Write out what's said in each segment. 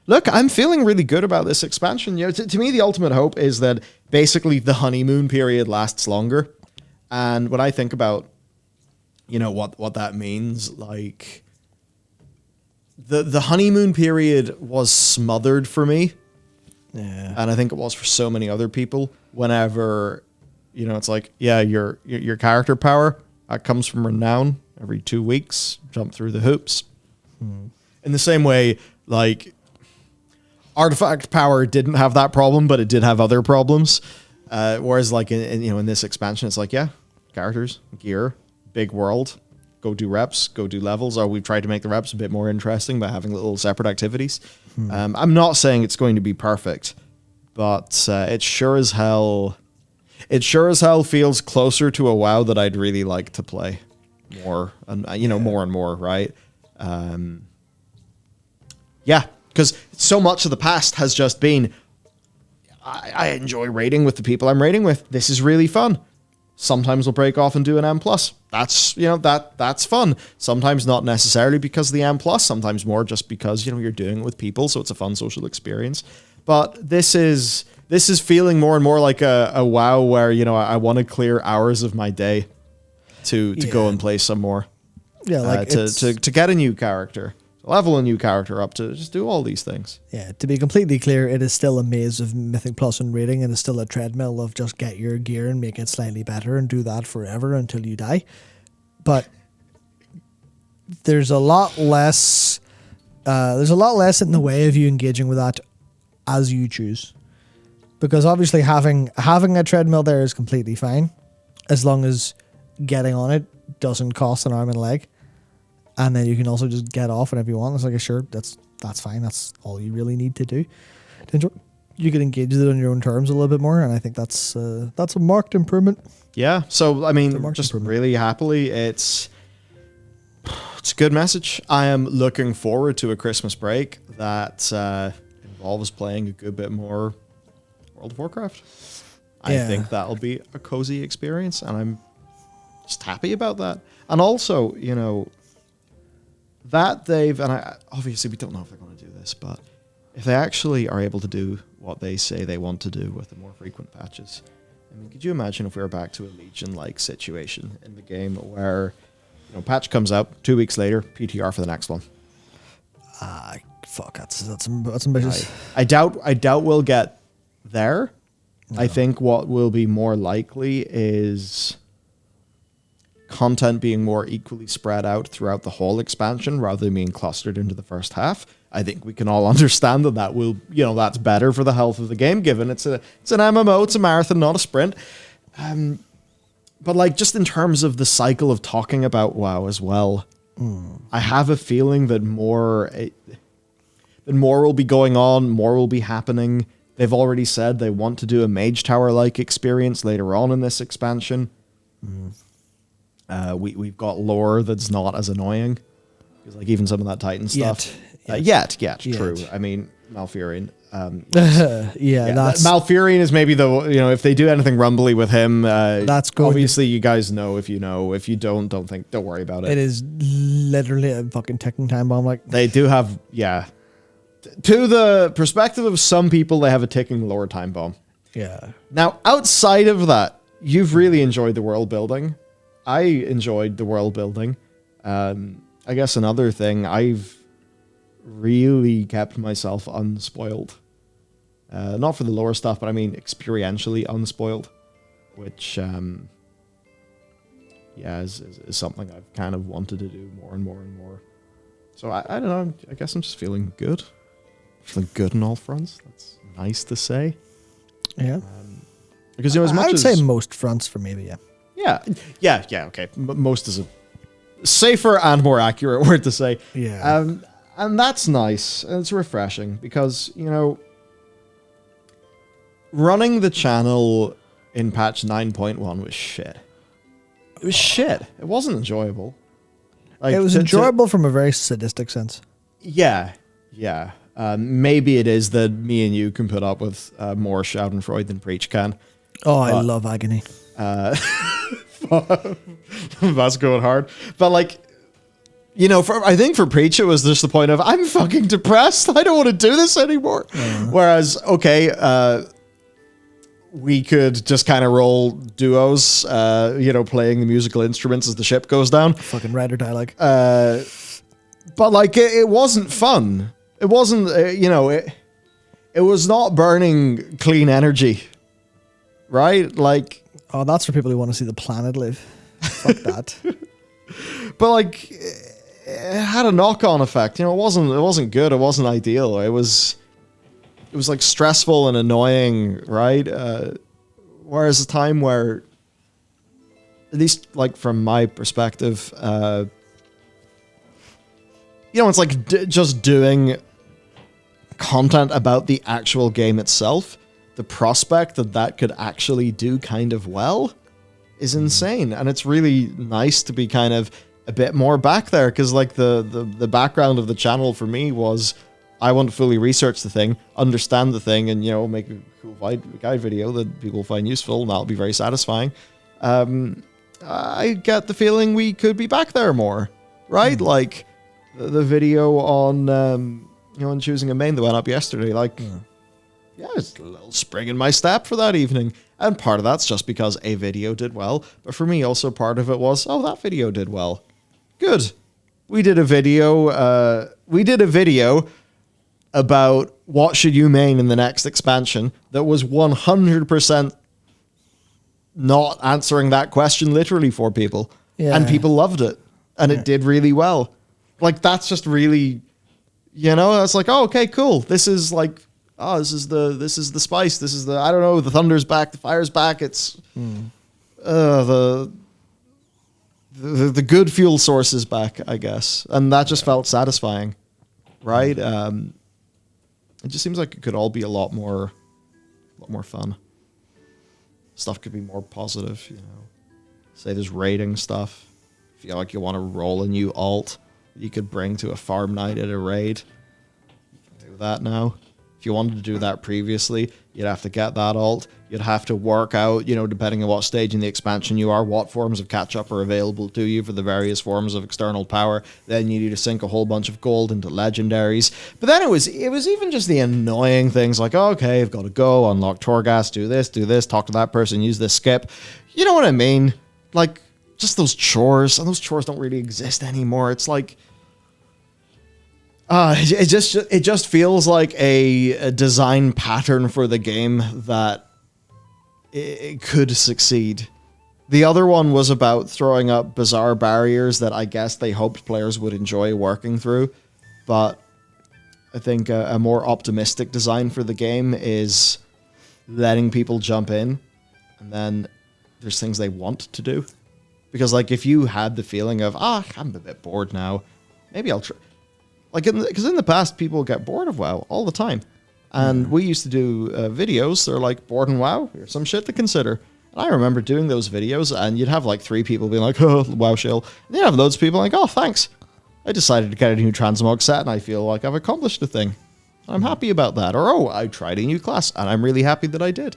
look, I'm feeling really good about this expansion. You know, to me, the ultimate hope is that basically the honeymoon period lasts longer. And when I think about, you know, what that means, like the honeymoon period was smothered for me. Yeah. And I think it was for so many other people. Whenever, you know, it's like, yeah, your character power, that comes from renown every 2 weeks, jump through the hoops. In the same way, like, artifact power didn't have that problem, but it did have other problems. Whereas, like, in this expansion, it's like, yeah, characters, gear, big world, go do reps, go do levels. Or we've tried to make the reps a bit more interesting by having little separate activities. I'm not saying it's going to be perfect, but it sure as hell feels closer to a WoW that I'd really like to play more, and more and more, right? Because so much of the past has just been, I enjoy raiding with the people I'm raiding with. This is really fun. Sometimes we'll break off and do an M+. That's fun. Sometimes not necessarily because of the M+, sometimes more just because, you're doing it with people, so it's a fun social experience. But this is feeling more and more like a WoW where, I want to clear hours of my day to go and play some more. Yeah, like to get a new character, level a new character up, to just do all these things. Yeah, to be completely clear, it is still a maze of Mythic Plus and raiding. It is still a treadmill of just get your gear and make it slightly better and do that forever until you die. But there's a lot less in the way of you engaging with that as you choose. Because obviously having a treadmill there is completely fine, as long as getting on it doesn't cost an arm and a leg. And then you can also just get off whenever you want. It's like, sure, that's fine. That's all you really need to do. You can engage with it on your own terms a little bit more, and I think that's a marked improvement. Yeah. So I mean, just really happily, it's a good message. I am looking forward to a Christmas break that involves playing a good bit more World of Warcraft. I think that'll be a cozy experience, and I'm just happy about that. And also, that obviously we don't know if they're going to do this, but if they actually are able to do what they say they want to do with the more frequent patches, I mean, could you imagine if we were back to a Legion-like situation in the game where, patch comes out 2 weeks later, PTR for the next one? Fuck, that's ambitious. I doubt we'll get there. No. I think what will be more likely is content being more equally spread out throughout the whole expansion rather than being clustered into the first half. I think we can all understand that will, that's better for the health of the game, given it's an MMO, it's a marathon, not a sprint. But like, just in terms of the cycle of talking about WoW as well, I have a feeling that more will be going on, more will be happening. They've already said they want to do a Mage Tower-like experience later on in this expansion. We've got lore that's not as annoying, because like even some of that Titan stuff. Yet, true. I mean, Malfurion. Malfurion is maybe if they do anything rumbly with him, that's good. Obviously, you guys know. If you know, if you don't worry about it. It is literally a fucking ticking time bomb. Like, they do have, to the perspective of some people, they have a ticking lore time bomb. Yeah. Now, outside of that, you've really enjoyed the world building. I enjoyed the world building. I guess another thing, I've really kept myself unspoiled. Not for the lore stuff, but I mean experientially unspoiled, which is something I've kind of wanted to do more and more and more. So I don't know, I guess I'm just feeling good. Feeling good on all fronts. That's nice to say. Yeah. Because as much I would say most fronts for me, but yeah, okay. Most is a safer and more accurate word to say. Yeah. And that's nice. And it's refreshing because, running the channel in patch 9.1 was shit. It was shit. It wasn't enjoyable. Like, it was enjoyable from a very sadistic sense. Yeah. Maybe it is that me and you can put up with more Schadenfreude than Preach can. Oh, I love agony. That's going hard. But like, you know, I think for Preach, it was just the point of, I'm fucking depressed. I don't want to do this anymore. Whereas, okay, we could just kind of roll duos, you know, playing the musical instruments as the ship goes down. Fucking rider dialogue. But like, it wasn't fun. It wasn't, you know, it was not burning clean energy, right? Like, oh, that's for people who want to see the planet live. Fuck that. But like, it had a knock-on effect. You know, it wasn't good. It wasn't ideal. It was like stressful and annoying, right? Whereas a time where, at least like from my perspective, you know, it's like just doing content about the actual game itself. The prospect that could actually do kind of well is insane. And it's really nice to be kind of a bit more back there, because like the background of the channel for me was, I want to fully research the thing, understand the thing, and, you know, make a cool guide video that people find useful, and that'll be very satisfying. I get the feeling we could be back there more, right? Like the video on, you know, on choosing a main that went up yesterday, like, yeah, it's a little spring in my step for that evening. And part of that's just because a video did well, but for me also part of it was, oh, that video did well. Good. We did a video about what should you main in the next expansion that was 100% not answering that question literally for people. Yeah. And people loved it. And it did really well. Like, that's just really, you know, it's like, oh, okay, cool. This is like, oh, this is the spice. This is the, I don't know, the thunder's back, the fire's back. It's the good fuel source is back, I guess. And that just felt satisfying, right? It just seems like it could all be a lot more fun. Stuff could be more positive, you know. Say there's raiding stuff. Feel like you want to roll a new alt you could bring to a farm night at a raid. You can do that now. If you wanted to do that previously, you'd have to get that alt. You'd have to work out, you know, depending on what stage in the expansion you are, what forms of catch-up are available to you for the various forms of external power. Then you need to sink a whole bunch of gold into legendaries. But then it was even just the annoying things like, oh, okay, I've got to go, unlock Torghast, do this, talk to that person, use this skip. You know what I mean? Like, just those chores, and those chores don't really exist anymore. It's like, it just feels like a design pattern for the game that it could succeed. The other one was about throwing up bizarre barriers that I guess they hoped players would enjoy working through. But I think a more optimistic design for the game is letting people jump in, and then there's things they want to do. Because, like, if you had the feeling of, I'm a bit bored now, maybe I'll try. Like, because in the past, people get bored of WoW all the time. And we used to do videos. They're like, bored in WoW? Here's some shit to consider. And I remember doing those videos, and you'd have like 3 people being like, oh, WoW shill. And you'd have loads of people like, oh, thanks. I decided to get a new transmog set, and I feel like I've accomplished a thing. I'm happy about that. Or, oh, I tried a new class, and I'm really happy that I did.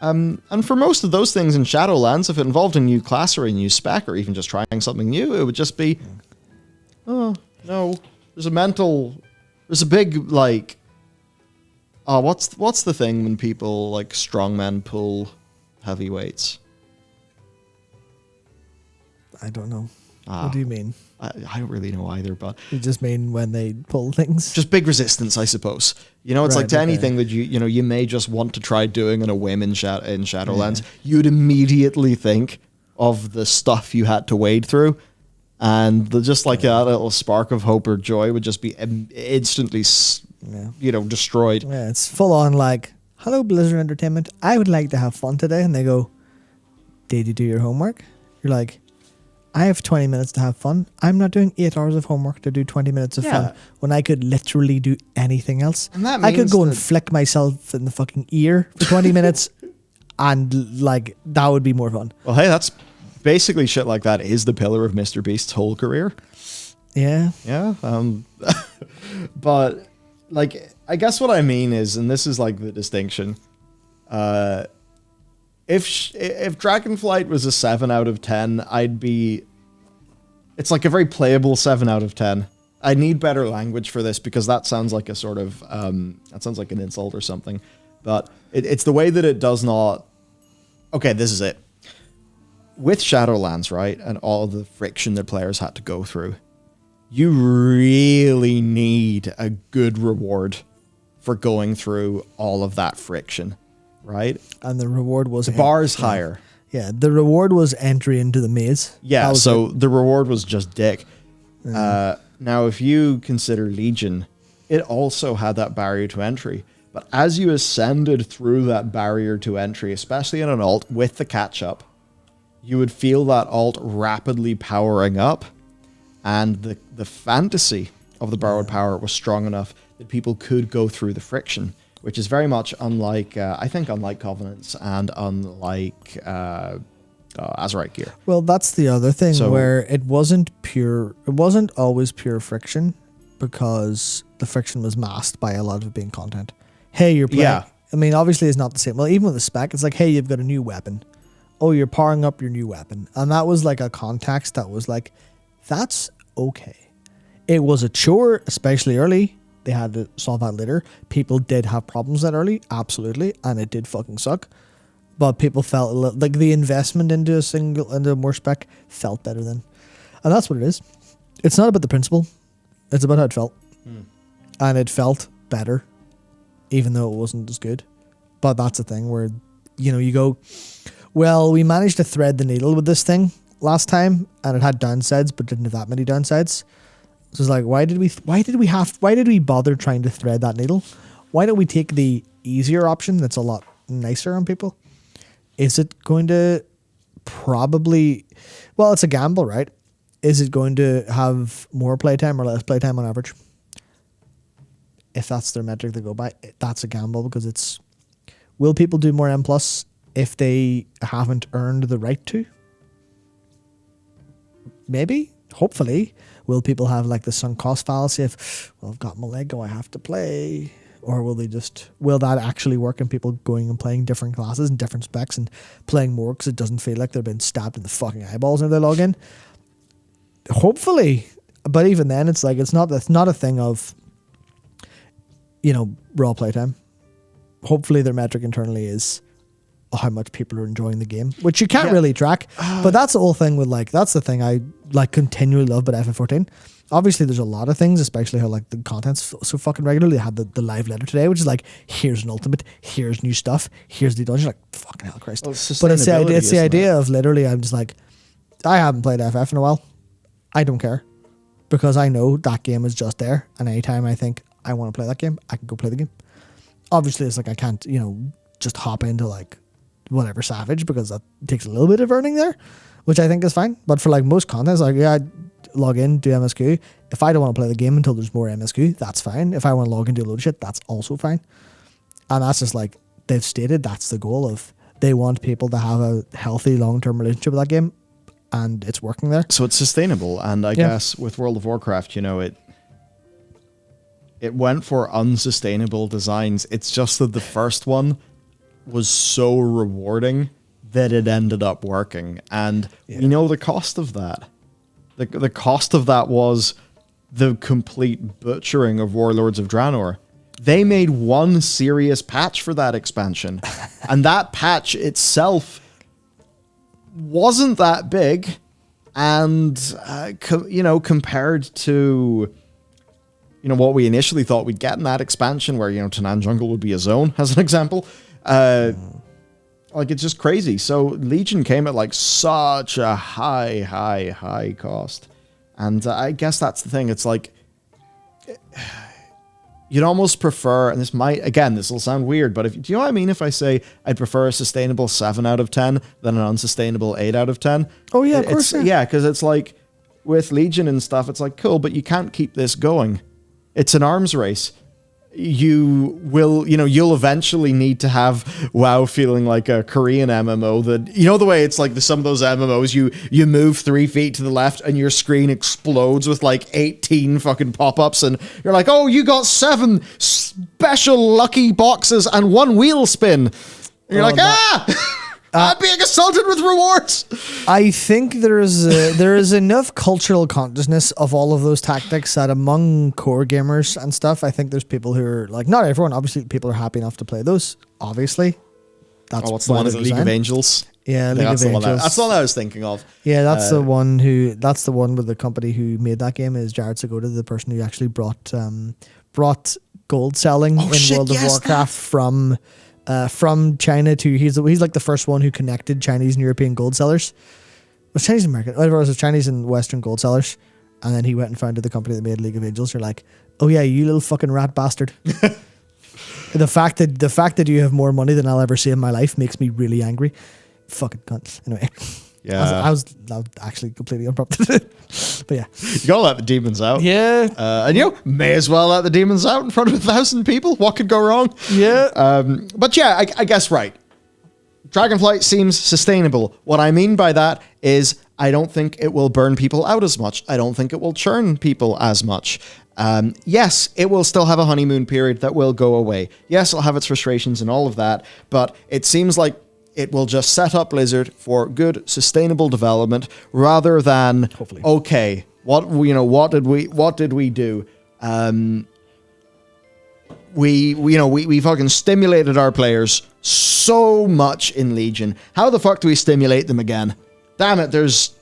And for most of those things in Shadowlands, if it involved a new class or a new spec, or even just trying something new, it would just be, oh, no. There's a big, like, what's the thing when people, like, strongmen pull heavyweights? I don't know. What do you mean? I don't really know either, but... You just mean when they pull things? Just big resistance, I suppose. You know, it's right, like to anything that you may just want to try doing on a whim in Shadowlands, you'd immediately think of the stuff you had to wade through, and just like that little spark of hope or joy would just be instantly, destroyed. Yeah, it's full on like, hello, Blizzard Entertainment, I would like to have fun today. And they go, did you do your homework? You're like, I have 20 minutes to have fun. I'm not doing 8 hours of homework to do 20 minutes of fun when I could literally do anything else. And that I could go and flick myself in the fucking ear for 20 minutes and like that would be more fun. Well, hey, that's basically shit like that is the pillar of Mr. Beast's whole career. Yeah. Yeah. But like, I guess what I mean is, and this is like the distinction, if Dragonflight was a 7 out of 10, I'd be It's like a very playable 7 out of 10. I need better language for this because that sounds like a sort of, that sounds like an insult or something. But it's the way that it does not... Okay, this is it. With Shadowlands, right, and all of the friction that players had to go through, you really need a good reward for going through all of that friction, right? And the reward was... The bar is higher. Yeah, the reward was entry into the maze. Yeah, so the reward was just dick. Now, if you consider Legion, it also had that barrier to entry. But as you ascended through that barrier to entry, especially in an alt with the catch-up, you would feel that alt rapidly powering up, and the fantasy of the borrowed power was strong enough that people could go through the friction, which is very much unlike, I think, unlike Covenants and unlike Azerite gear. Well, that's the other thing, where it wasn't always pure friction, because the friction was masked by a lot of it being content. Hey, you're playing. Yeah. I mean, obviously it's not the same. Well, even with the spec, it's like, hey, you've got a new weapon. Oh, you're powering up your new weapon. And that was like a context that was like, that's okay. It was a chore, especially early. They had to solve that later. People did have problems that early, absolutely, and it did fucking suck. But people felt like the investment into a more spec felt better then. And that's what it is. It's not about the principle. It's about how it felt. And it felt better, even though it wasn't as good. But that's the thing where, you go... Well, we managed to thread the needle with this thing last time, and it had downsides, but didn't have that many downsides. So it's like, why did we bother trying to thread that needle? Why don't we take the easier option that's a lot nicer on people? Is it going to probably... Well, it's a gamble, right? Is it going to have more playtime or less playtime on average? If that's their metric they go by, that's a gamble, because it's... Will people do more M+ if they haven't earned the right to? Maybe. Hopefully. Will people have like the sunk cost fallacy of, well, I've got my Lego, I have to play? Or will that actually work in people going and playing different classes and different specs and playing more because it doesn't feel like they're being stabbed in the fucking eyeballs when they log in? Hopefully. But even then, it's like, it's not a thing of, raw playtime. Hopefully their metric internally is how much people are enjoying the game, which you can't really track. But that's the whole thing with that's the thing I continually love about FF14. Obviously there's a lot of things, especially how the content's so fucking regular. They had the live letter today, which is like, here's an ultimate, here's new stuff, here's the dungeon. Like, fucking hell, Christ. Well, but it's the idea of literally, I'm just like, I haven't played FF in a while. I don't care, because I know that game is just there, and anytime I think I want to play that game, I can go play the game. Obviously it's like, I can't just hop into whatever Savage, because that takes a little bit of earning there, which I think is fine. But for most content, I log in, do MSQ. If I don't want to play the game until there's more MSQ, that's fine. If I want to log in, do a load of shit, that's also fine. And that's just they've stated that's the goal of, they want people to have a healthy long-term relationship with that game, and it's working there. So it's sustainable. And I guess with World of Warcraft, it went for unsustainable designs. It's just that the first one was so rewarding that it ended up working. And we know the cost of that. The cost of that was the complete butchering of Warlords of Draenor. They made one serious patch for that expansion. And that patch itself wasn't that big. And, compared to... what we initially thought we'd get in that expansion, where, Tanan Jungle would be a zone, as an example. It's just crazy. So Legion came at such a high cost. And I guess that's the thing. It's like, you'd almost prefer, and this will sound weird, but do you know what I mean if I say I'd prefer a sustainable 7 out of 10 than an unsustainable 8 out of 10? Oh yeah, of course. Yeah, because it's like, with Legion and stuff, it's like, cool, but you can't keep this going. It's an arms race. You'll eventually need to have WoW feeling like a Korean MMO that, the way it's like some of those MMOs, you move 3 feet to the left and your screen explodes with 18 fucking pop-ups and you're like, oh, you got 7 special lucky boxes and 1 wheel spin. And you're I'm being assaulted with rewards. I think there is enough cultural consciousness of all of those tactics that among core gamers and stuff, I think there's people who are like, not everyone, obviously people are happy enough to play those, obviously. That's what's the one? Is it League of Angels? Yeah, League of Angels. That's the one I was thinking of. Yeah, that's the one with the company who made that game is Jared Segota, the person who actually brought gold selling in World of Warcraft from China to he's like the first one who connected Chinese and European gold sellers. It was Chinese and American, whatever it was Chinese and Western gold sellers, and then he went and founded the company that made League of Angels. You're like, oh yeah, you little fucking rat bastard. The fact that you have more money than I'll ever see in my life makes me really angry. Fucking cunt. Anyway. Yeah. I was actually completely unprompted. But yeah. You gotta let the demons out. Yeah. And may as well let the demons out in front of 1,000 people. What could go wrong? Yeah. But yeah, I guess right. Dragonflight seems sustainable. What I mean by that is I don't think it will burn people out as much. I don't think it will churn people as much. Yes, it will still have a honeymoon period that will go away. Yes, it'll have its frustrations and all of that, but it seems like it will just set up Blizzard for good, sustainable development rather than, hopefully, okay, what did we do? We fucking stimulated our players so much in Legion. How the fuck do we stimulate them again? Damn it, there's...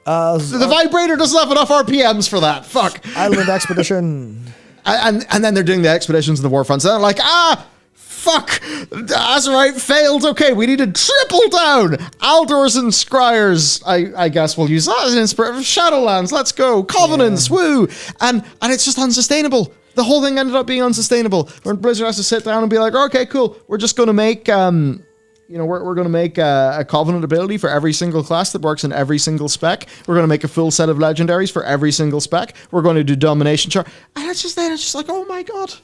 the vibrator doesn't have enough RPMs for that. Fuck. Island Expedition. And then they're doing the expeditions in the Warfronts. And they're like, fuck. Azerite failed. Okay, we need to triple down. Aldors and Scryers. I guess we'll use that as an inspiration. Shadowlands, let's go. Covenants, woo. And it's just unsustainable. The whole thing ended up being unsustainable. When Blizzard has to sit down and be like, okay, cool. We're just going to make... we're going to make a Covenant ability for every single class that works in every single spec. We're going to make a full set of legendaries for every single spec. We're going to do domination chart. And it's just like, oh my God.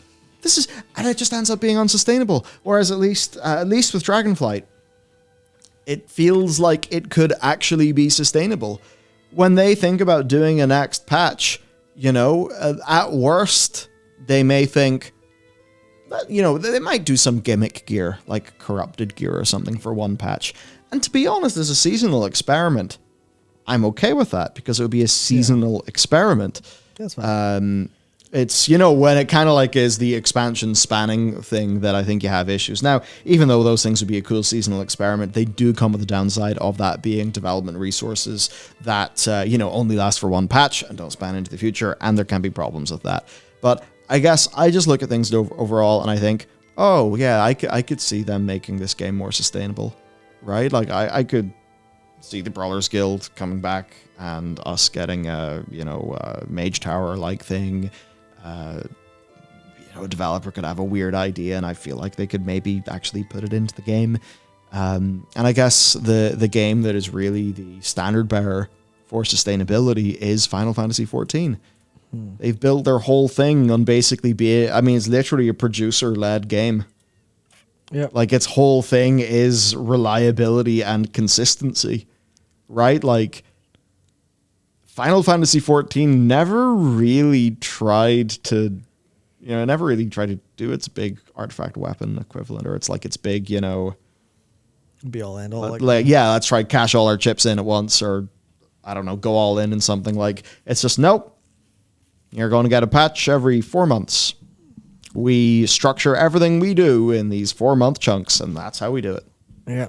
And it just ends up being unsustainable. Whereas at least with Dragonflight, it feels like it could actually be sustainable. When they think about doing a next patch, at worst, they may think, they might do some gimmick gear, like corrupted gear or something for one patch. And to be honest, as a seasonal experiment, I'm okay with that because it would be a seasonal experiment. That's fine. It's, when it kind of like is the expansion spanning thing that I think you have issues. Now, even though those things would be a cool seasonal experiment, they do come with the downside of that being development resources that, only last for one patch and don't span into the future. And there can be problems with that. But I guess I just look at things overall and I think, oh yeah, I could see them making this game more sustainable, right? Like I could see the Brawlers Guild coming back and us getting a Mage Tower like thing. A developer could have a weird idea and I feel like they could maybe actually put it into the game. And I guess the game that is really the standard bearer for sustainability is Final Fantasy XIV. They've built their whole thing on basically it's literally a producer-led game. Yeah. Like its whole thing is reliability and consistency, right? Like Final Fantasy XIV never really tried to do its big artifact weapon equivalent, or it's like its big, be all end all. Let's try cash all our chips in at once, or I don't know, go all in something. Like it's just nope. You're going to get a patch every 4 months. We structure everything we do in these 4-month chunks, and that's how we do it. Yeah.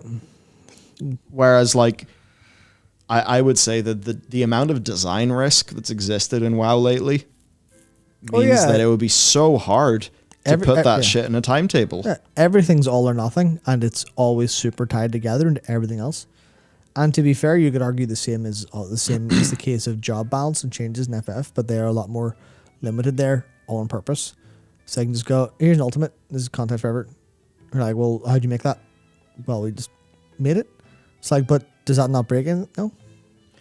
Whereas, like, I would say that the amount of design risk that's existed in WoW lately means that it would be so hard to put that shit in a timetable. Yeah, everything's all or nothing, and it's always super tied together into everything else. And to be fair, you could argue the same is the case of job balance and changes in FF, but they are a lot more limited there, all on purpose. So I can just go, here's an ultimate, this is content forever. We're like, well, how'd you make that? Well, we just made it. It's like, but does that not break anything? No.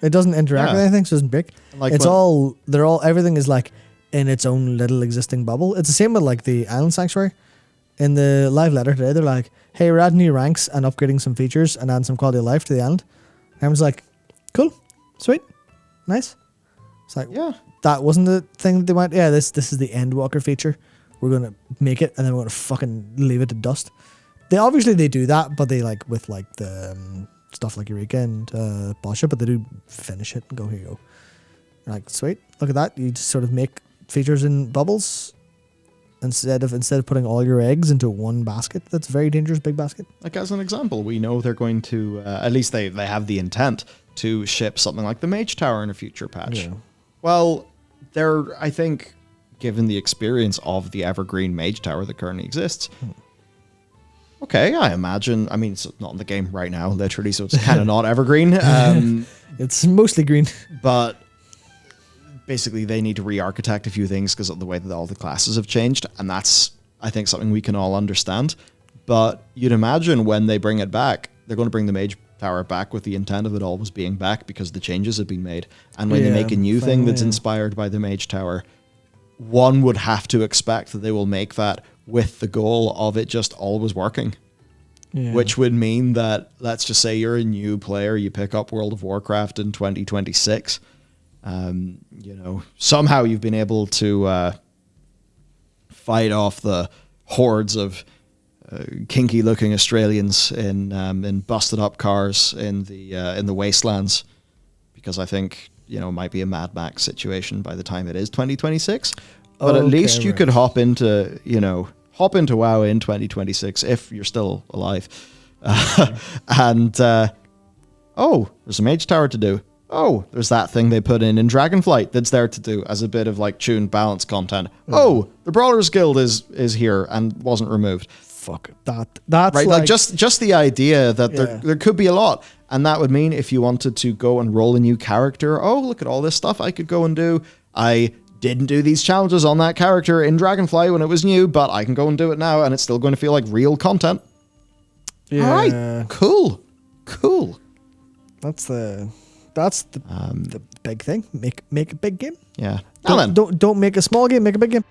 It doesn't interact with anything, so it doesn't break. Like everything is like in its own little existing bubble. It's the same with like the Island Sanctuary. In the live letter today, they're like, hey, we're adding new ranks and upgrading some features and adding some quality of life to the island. And I was like, cool, sweet, nice. It's like, that wasn't the thing that they went, this is the Endwalker feature. We're going to make it and then we're going to fucking leave it to dust. they do that, but they like with like the stuff like Eureka and Bosch it, but they do finish it and go, here you go. You're like, sweet, look at that. You just sort of make features in bubbles instead of putting all your eggs into one basket. That's a very dangerous big basket. Like as an example, we know they're going to at least they have the intent to ship something like the Mage Tower in a future patch. Yeah. Well, I think, given the experience of the evergreen Mage Tower that currently exists. Okay, I imagine. I mean, it's not in the game right now, literally, so it's kind of not evergreen. It's mostly green. But basically, they need to re-architect a few things because of the way that all the classes have changed, and that's, I think, something we can all understand. But you'd imagine when they bring it back, they're going to bring the Mage Tower back with the intent of it always being back because the changes have been made. And when they make a new thing that's inspired by the Mage Tower, one would have to expect that they will make that with the goal of it just always working. Yeah. Which would mean that, let's just say you're a new player, you pick up World of Warcraft in 2026. Somehow you've been able to fight off the hordes of kinky-looking Australians in busted-up cars in the wastelands, because I think it might be a Mad Max situation by the time it is 2026. But at least you could hop into WoW in 2026 if you're still alive, and there's a Mage Tower to do. Oh, there's that thing they put in Dragonflight that's there to do as a bit of like tuned balance content. Oh, the Brawlers Guild is here and wasn't removed. Fuck that's right. Like just the idea that there could be a lot, and that would mean if you wanted to go and roll a new character, oh, look at all this stuff I could go and do. I didn't do these challenges on that character in Dragonflight when it was new, but I can go and do it now, and it's still going to feel like real content. Yeah. All right, cool. That's the big thing. Make a big game. Yeah. Don't make a small game. Make a big game.